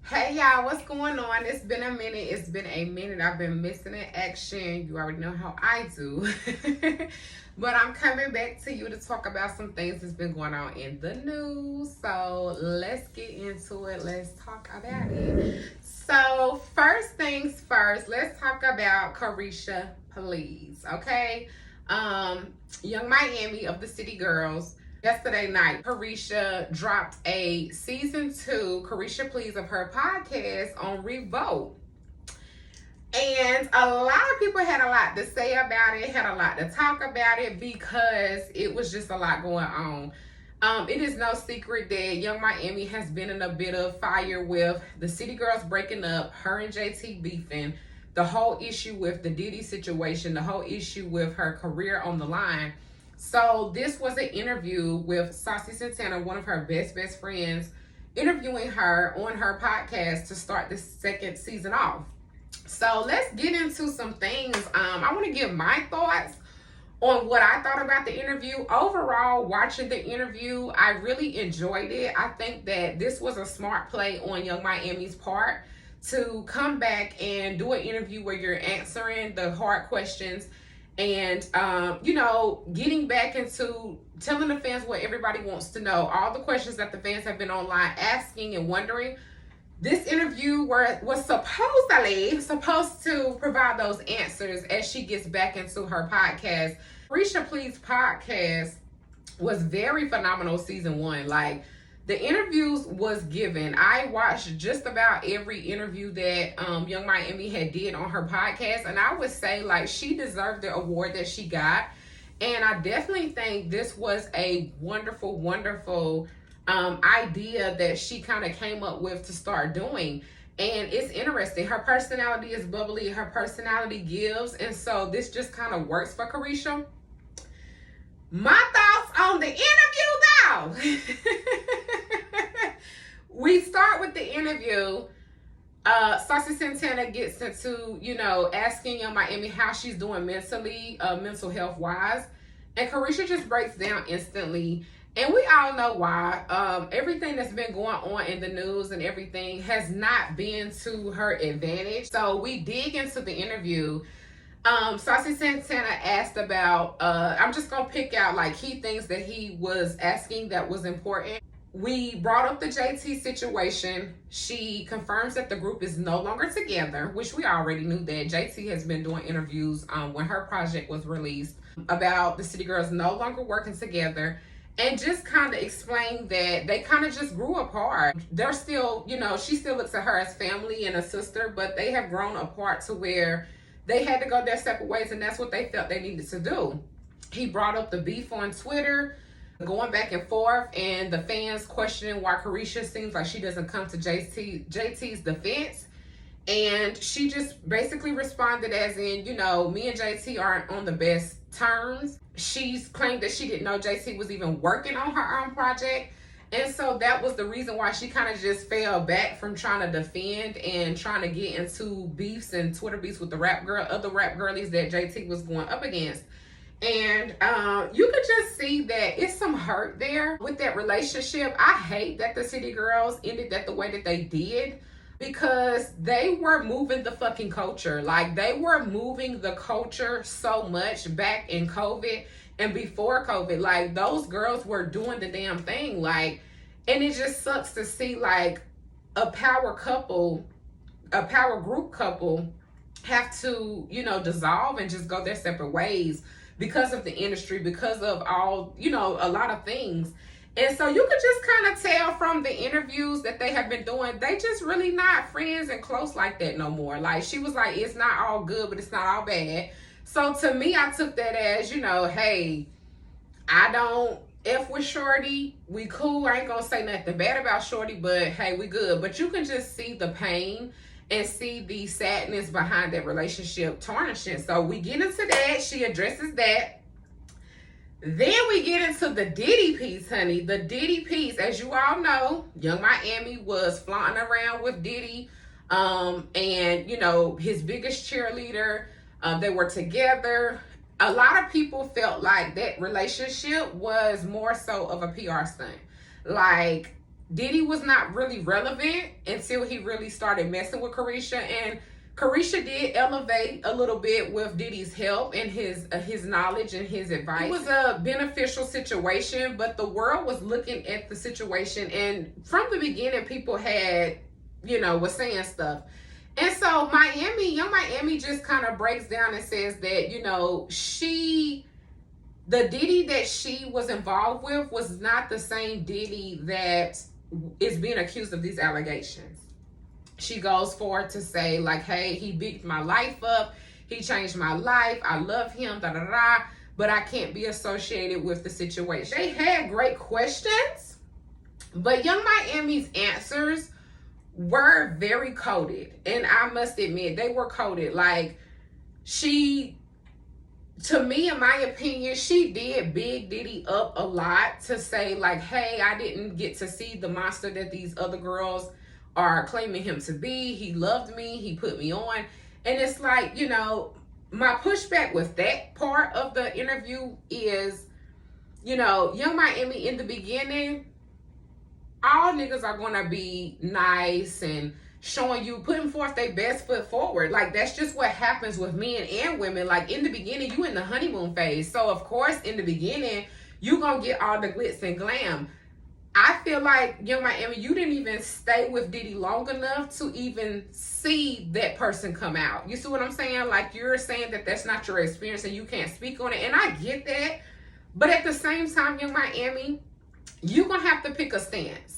Hey y'all, what's going on? It's been a minute. I've been missing in action. You already know how I do. But I'm coming back to you to talk about some things that's been going on in the news. So let's get into it. Let's talk about it. So, first things first, let's talk about Caresha Please. Okay. Young Miami of the City Girls. Yesterday night, Caresha dropped a season 2, Caresha Please, of her podcast on Revolt. And a lot of people had a lot to say about it, had a lot to talk about it because it was just a lot going on. It is no secret that Young Miami has been in a bit of fire with the City Girls breaking up, her and JT beefing, the whole issue with the Diddy situation, the whole issue with her career on the line. So this was an interview with Saucy Santana, one of her best friends, interviewing her on her podcast to start the second season off. So let's get into some things. I want to give my thoughts on what I thought about the interview. Overall, watching the interview, I really enjoyed it. I think that this was a smart play on Young Miami's part to come back and do an interview where you're answering the hard questions and getting back into telling the fans what everybody wants to know, all the questions that the fans have been online asking and wondering. This interview was supposed to provide those answers as she gets back into her podcast. Caresha Please podcast was very phenomenal season 1. Like, the interviews was given. I watched just about every interview that Young Miami had did on her podcast, and I would say, like, she deserved the award that she got. And I definitely think this was a wonderful idea that she kind of came up with to start doing. And it's interesting. Her personality is bubbly. Her personality gives. And so this just kind of works for Caresha. My thoughts on the interview, though. We start with the interview. Saucy Santana gets into, asking Young Miami how she's doing mentally, mental health wise. And Caresha just breaks down instantly. And we all know why. Everything that's been going on in the news and everything has not been to her advantage. So we dig into the interview. Saucy Santana asked about, I'm just going to pick out like key things that he was asking that was important. We brought up the JT situation. She confirms that the group is no longer together, which we already knew that. JT has been doing interviews when her project was released about the City Girls no longer working together, and just kind of explained that they kind of just grew apart. They're still, she still looks at her as family and a sister, but they have grown apart to where they had to go their separate ways, and that's what they felt they needed to do. He brought up the beef on Twitter, going back and forth, and the fans questioning why Caresha seems like she doesn't come to JT's defense. And she just basically responded as in, me and JT aren't on the best terms. She's claimed that she didn't know JT was even working on her own project. And so that was the reason why she kind of just fell back from trying to defend and trying to get into beefs and Twitter beefs with other rap girlies that JT was going up against. And you could just see that it's some hurt there with that relationship. I hate that the City Girls ended that the way that they did, because they were moving the fucking culture. Like, they were moving the culture so much back in COVID and before COVID. Like, those girls were doing the damn thing. Like, and it just sucks to see like a power group couple have to, dissolve and just go their separate ways because of the industry, because of all, a lot of things. And so you could just kind of tell from the interviews that they have been doing, they just really not friends and close like that no more. Like, she was like, it's not all good, but it's not all bad. So to me, I took that as, hey, I don't F with Shorty. We cool. I ain't gonna say nothing bad about Shorty, but hey, we good. But you can just see the pain and see the sadness behind that relationship tarnishing. So we get into that. She addresses that. Then we get into the Diddy piece, honey. The Diddy piece, as you all know, Young Miami was flaunting around with Diddy, and his biggest cheerleader. They were together. A lot of people felt like that relationship was more so of a PR stunt. Like, Diddy was not really relevant until he really started messing with Caresha, and Caresha did elevate a little bit with Diddy's help and his knowledge and his advice. It was a beneficial situation, but the world was looking at the situation, and from the beginning, people had, was saying stuff. And so Young Miami just kind of breaks down and says that, the Diddy that she was involved with was not the same Diddy that is being accused of these allegations. She goes forward to say, like, hey, he beat my life up. He changed my life. I love him, but I can't be associated with the situation. They had great questions, but Young Miami's answers were very coded. And I must admit, they were coded. Like, to me, in my opinion, she did big Diddy up a lot to say, like, hey, I didn't get to see the monster that these other girls are claiming him to be. He loved me. He put me on. And it's like, my pushback with that part of the interview is, Young Miami in the beginning, all niggas are going to be nice and showing you, putting forth their best foot forward. Like, that's just what happens with men and women. Like, in the beginning, you in the honeymoon phase. So, of course, in the beginning, you going to get all the glitz and glam. I feel like, Young Miami, you didn't even stay with Diddy long enough to even see that person come out. You see what I'm saying? Like, you're saying that that's not your experience and you can't speak on it. And I get that. But at the same time, Young Miami, you're going to have to pick a stance.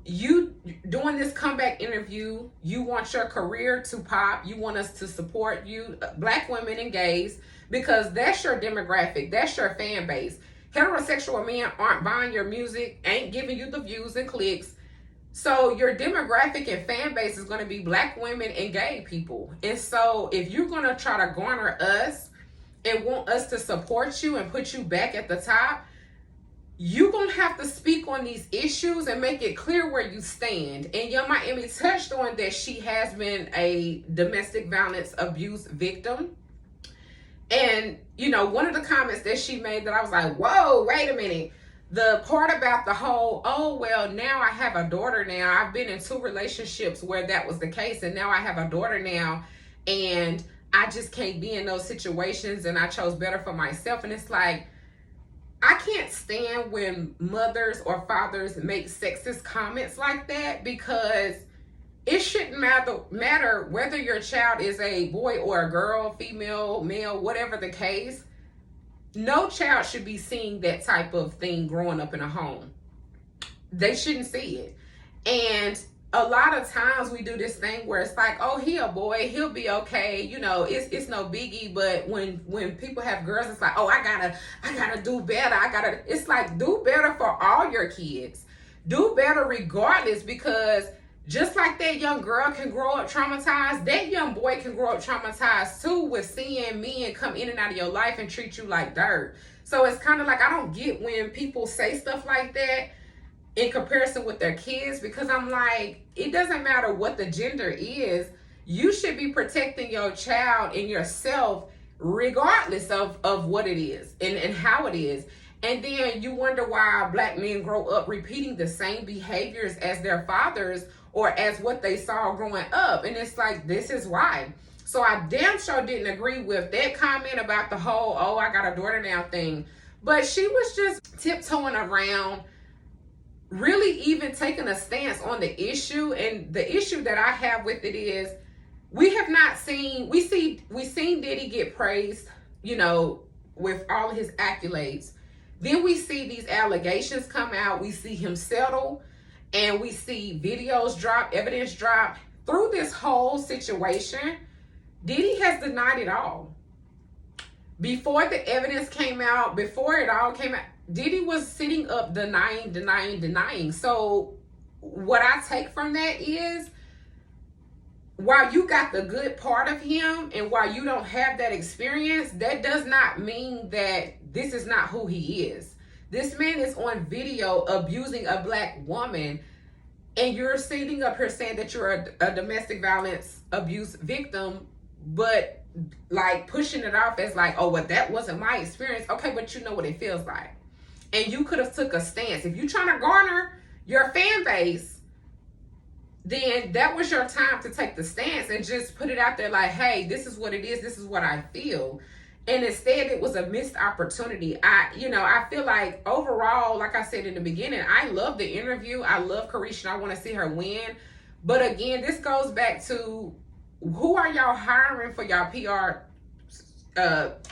You doing this comeback interview, you want your career to pop. You want us to support you, Black women and gays, because that's your demographic. That's your fan base. Heterosexual men aren't buying your music, ain't giving you the views and clicks. So your demographic and fan base is going to be Black women and gay people. And so if you're going to try to garner us and want us to support you and put you back at the top, you're going to have to speak on these issues and make it clear where you stand. And Young Miami touched on that she has been a domestic violence abuse victim. And, one of the comments that she made that I was like, whoa, wait a minute. The part about the whole, oh, well, now I have a daughter now. I've been in 2 relationships where that was the case. And now I have a daughter now. And I just can't be in those situations. And I chose better for myself. And it's like, I can't stand when mothers or fathers make sexist comments like that, because it shouldn't matter whether your child is a boy or a girl, female, male, whatever the case. No child should be seeing that type of thing growing up in a home. They shouldn't see it. And a lot of times we do this thing where it's like, oh, he a boy, he'll be okay, it's no biggie. But when people have girls, it's like, oh, I gotta do better. It's like, do better for all your kids. Do better regardless, because just like that young girl can grow up traumatized, that young boy can grow up traumatized too, with seeing men come in and out of your life and treat you like dirt. So it's kind of like, I don't get when people say stuff like that in comparison with their kids, because I'm like, it doesn't matter what the gender is. You should be protecting your child and yourself regardless of what it is and how it is. And then you wonder why Black men grow up repeating the same behaviors as their fathers or as what they saw growing up. And it's like, this is why. So I damn sure didn't agree with that comment about the whole, oh, I got a daughter now thing. But she was just tiptoeing around really even taking a stance on the issue. And the issue that I have with it is, we seen Diddy get praised, with all of his accolades. Then we see these allegations come out. We see him settle, and we see videos drop, evidence drop. Through this whole situation, Diddy has denied it all. Before the evidence came out, before it all came out, Diddy was sitting up denying. So what I take from that is, while you got the good part of him and while you don't have that experience, that does not mean that this is not who he is. This man is on video abusing a Black woman, and you're sitting up here saying that you're a domestic violence abuse victim, but like pushing it off as like, oh, well, that wasn't my experience. Okay, but you know what it feels like. And you could have took a stance. If you're trying to garner your fan base, then that was your time to take the stance and just put it out there like, hey, this is what it is, this is what I feel. And instead it was a missed opportunity. I feel like overall, like I said in the beginning, I love the interview. I love Caresha. I want to see her win. But again, this goes back to, who are y'all hiring for y'all PR,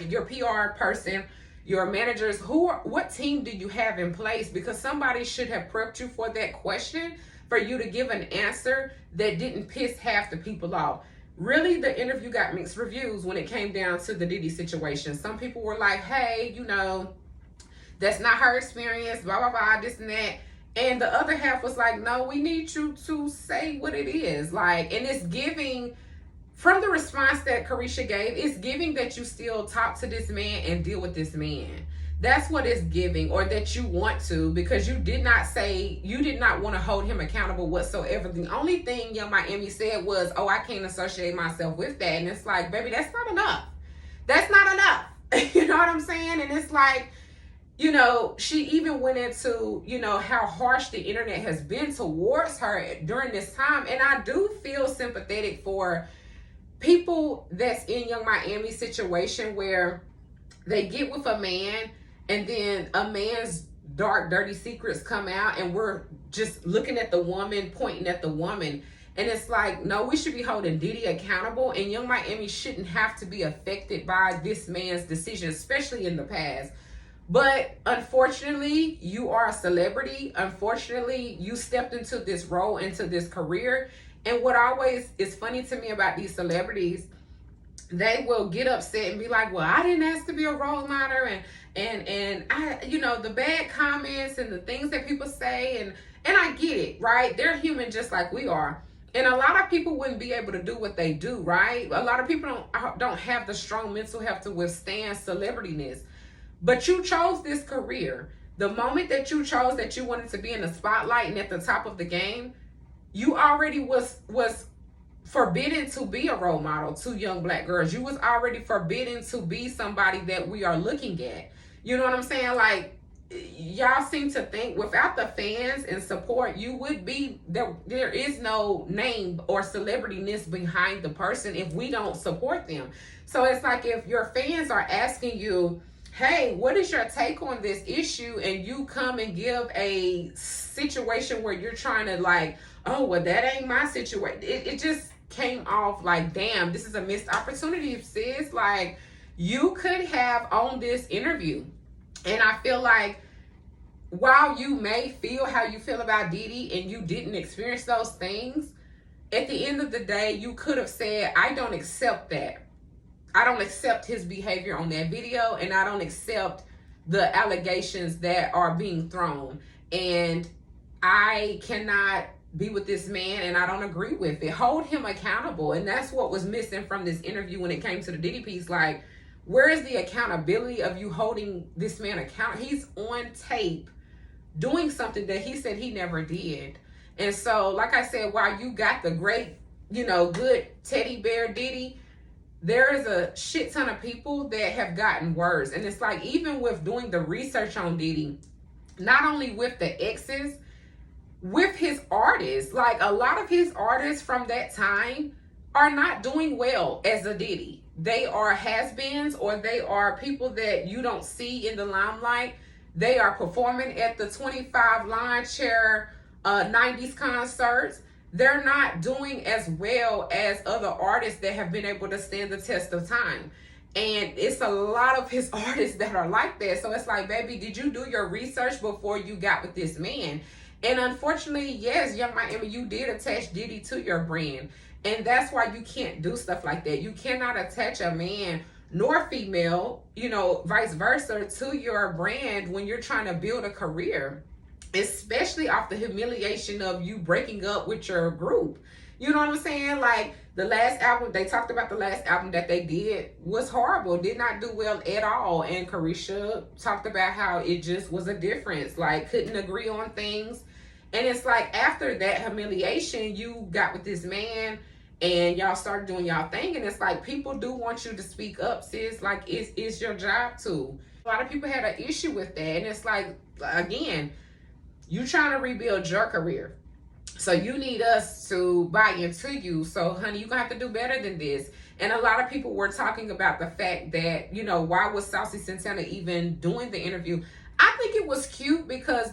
your PR person, your managers? What team do you have in place? Because somebody should have prepped you for that question, for you to give an answer that didn't piss half the people off. Really, the interview got mixed reviews when it came down to the Diddy situation. Some people were like, hey, that's not her experience, blah, blah, blah, this and that. And the other half was like, no, we need you to say what it is. Like, and it's giving, from the response that Caresha gave, it's giving that you still talk to this man and deal with this man. That's what it's giving, or that you want to, because you did not want to hold him accountable whatsoever. The only thing Young Miami said was, oh, I can't associate myself with that. And it's like, baby, that's not enough. That's not enough. You know what I'm saying? And it's like, she even went into, how harsh the internet has been towards her during this time. And I do feel sympathetic for people that's in Young Miami's situation, where they get with a man, and then a man's dark, dirty secrets come out, and we're just looking at the woman, pointing at the woman. And it's like, no, we should be holding Diddy accountable, and Young Miami shouldn't have to be affected by this man's decision, especially in the past. But unfortunately, you are a celebrity. Unfortunately, you stepped into this role, into this career. And what always is funny to me about these celebrities, they will get upset and be like, well, I didn't ask to be a role model, and I, the bad comments and the things that people say, and I get it, right? They're human just like we are. And a lot of people wouldn't be able to do what they do, right? A lot of people don't have the strong mental health to withstand celebrityness. But you chose this career. The moment that you chose that you wanted to be in the spotlight and at the top of the game, you already was forbidden to be a role model to young Black girls. You was already forbidden to be somebody that we are looking at. You know what I'm saying? Like, y'all seem to think without the fans and support, you would be there is no name or celebrityness behind the person if we don't support them. So it's like, if your fans are asking you, hey, what is your take on this issue? And you come and give a situation where you're trying to like, oh, well, that ain't my situation. It just came off like, damn, this is a missed opportunity, sis. Like, you could have owned this interview. And I feel like, while you may feel how you feel about Diddy and you didn't experience those things, at the end of the day, you could have said, I don't accept that. I don't accept his behavior on that video, and I don't accept the allegations that are being thrown. And I cannot be with this man, and I don't agree with it. Hold him accountable. And that's what was missing from this interview when it came to the Diddy piece. Like, where is the accountability of you holding this man accountable? He's on tape doing something that he said he never did. And so, like I said, while you got the great, good teddy bear Diddy, there is a shit ton of people that have gotten worse. And it's like, even with doing the research on Diddy, not only with the exes, with his artists, like a lot of his artists from that time are not doing well as a Diddy. They are has-beens, or they are people that you don't see in the limelight. They are performing at the 25 Line Chair 90s concerts. They're not doing as well as other artists that have been able to stand the test of time. And it's a lot of his artists that are like that. So it's like, baby, did you do your research before you got with this man? And unfortunately, yes, Young Miami, you did attach Diddy to your brand. And that's why you can't do stuff like that. You cannot attach a man nor female, vice versa, to your brand when you're trying to build a career, especially off the humiliation of you breaking up with your group. You know what I'm saying? Like, the last album, they talked about the last album that they did was horrible, did not do well at all. And Caresha talked about how it just was a difference, like, couldn't agree on things. And it's like, after that humiliation, you got with this man and y'all started doing y'all thing. And it's like, people do want you to speak up, sis. Like, it's your job to. A lot of people had an issue with that. And it's like, again, You trying to rebuild your career. So you need us to buy into you. So, honey, you're going to have to do better than this. And a lot of people were talking about the fact that, you know, why was Saucy Santana even doing the interview? I think it was cute because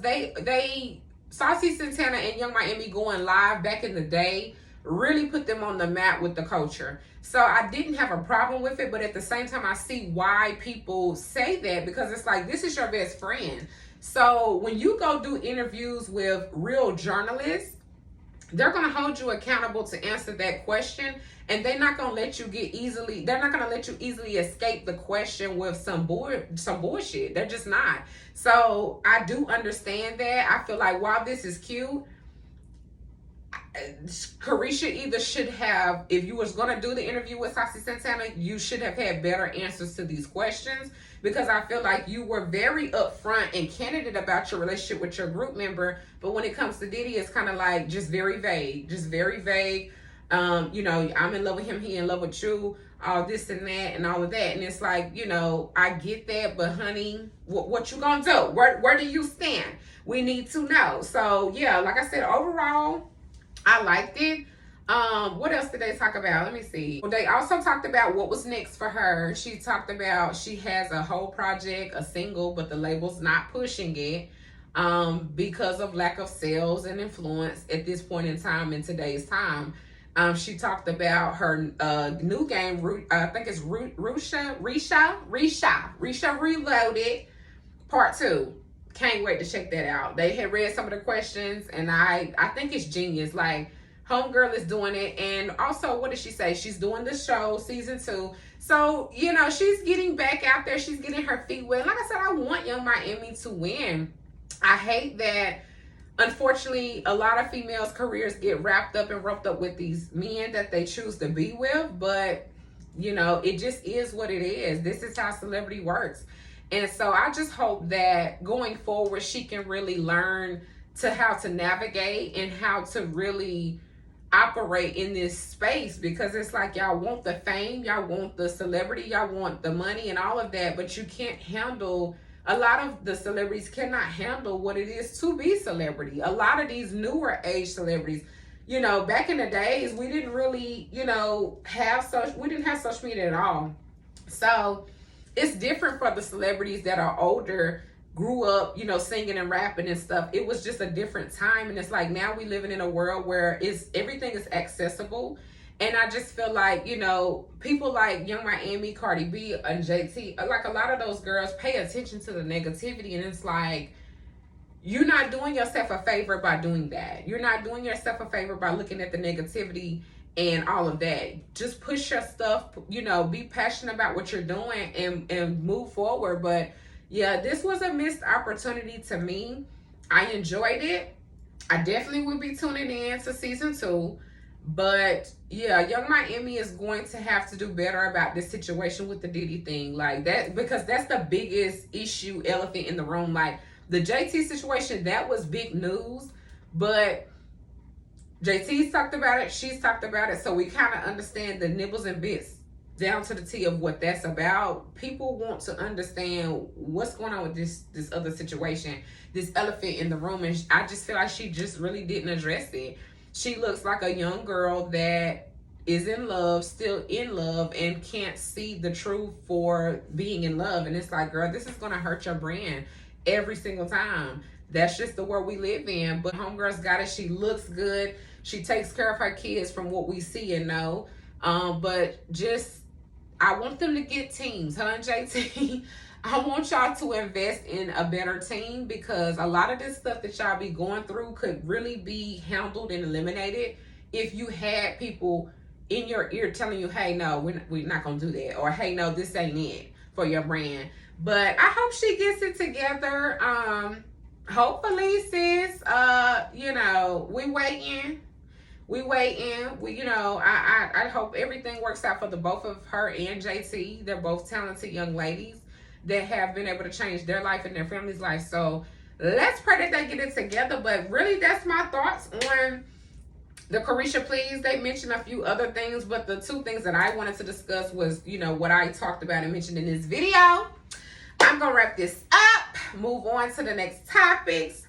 Saucy Santana and Young Miami going live back in the day really put them on the map with the culture. So I didn't have a problem with it, but at the same time, I see why people say that, because it's like, this is your best friend. So when you go do interviews with real journalists, they're going to hold you accountable to answer that question, and they're not going to let you easily escape the question with some bullshit. They're just not. So I do understand that. I feel like while this is cute, Caresha either should have, if you was going to do the interview with Saucy Santana, you should have had better answers to these questions, because I feel like you were very upfront and candid about your relationship with your group member. But when it comes to Diddy, it's kind of like just very vague. You know, I'm in love with him, he in love with you, all this and that and all of that. And it's like, you know, I get that, but honey, what you gonna do? Where do you stand? We need to know. So yeah, like I said, overall, I liked it. What else did they talk about? Let me see. Well, they also talked about what was next for her. She talked about she has a whole project, a single, but the label's not pushing it because of lack of sales and influence at this point in time, in today's time. She talked about her new game, I think it's Risha Reloaded Part 2. Can't wait to check that out. They had read some of the questions, and I think it's genius. Like, Homegirl is doing it. And also, what did she say? She's doing the show, season 2. So, you know, she's getting back out there. She's getting her feet wet. Like I said, I want Young Miami to win. I hate that, unfortunately, a lot of females' careers get wrapped up and roped up with these men that they choose to be with. But, you know, it just is what it is. This is how celebrity works. And so I just hope that going forward, she can really learn to how to navigate and how to really operate in this space, because it's like, y'all want the fame, y'all want the celebrity, y'all want the money and all of that, but you can't handle, a lot of the celebrities cannot handle what it is to be celebrity. A lot of these newer age celebrities, you know, back in the days, we didn't really, you know, we didn't have social media at all. So it's different for the celebrities that are older, grew up, you know, singing and rapping and stuff. It was just a different time. And it's like, now we living in a world where everything is accessible. And I just feel like, you know, people like Young Miami, Cardi B, and JT, like a lot of those girls pay attention to the negativity. And it's like, you're not doing yourself a favor by doing that. You're not doing yourself a favor by looking at the negativity and all of that. Just push your stuff, you know, be passionate about what you're doing and move forward. But yeah, this was a missed opportunity to me. I enjoyed it. I definitely will be tuning in to season 2. But yeah, Young Miami is going to have to do better about this situation with the Diddy thing. Like that, because that's the biggest issue, elephant in the room. Like the JT situation, that was big news. But JT's talked about it, she's talked about it, so we kind of understand the nibbles and bits down to the T of what that's about. People want to understand what's going on with this other situation, this elephant in the room, and I just feel like she just really didn't address it. She looks like a young girl that is in love, still in love, and can't see the truth for being in love. And it's like, girl, this is going to hurt your brand every single time. That's just the world we live in. But homegirl's got it. She looks good. She takes care of her kids from what we see and know. But just, I want them to get teams, huh, JT? I want y'all to invest in a better team, because a lot of this stuff that y'all be going through could really be handled and eliminated if you had people in your ear telling you, hey, no, we're not going to do that. Or, hey, no, this ain't it for your brand. But I hope she gets it together. Hopefully, sis, you know, we waiting. You know, I hope everything works out for the both of her and JT. They're both talented young ladies that have been able to change their life and their family's life. So let's pray that they get it together. But really, that's my thoughts on the Caresha Please. They mentioned a few other things, but the 2 things that I wanted to discuss was, you know, what I talked about and mentioned in this video. I'm gonna wrap this up, move on to the next topics.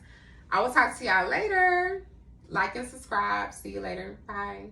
I will talk to y'all later. Like and subscribe. See you later. Bye.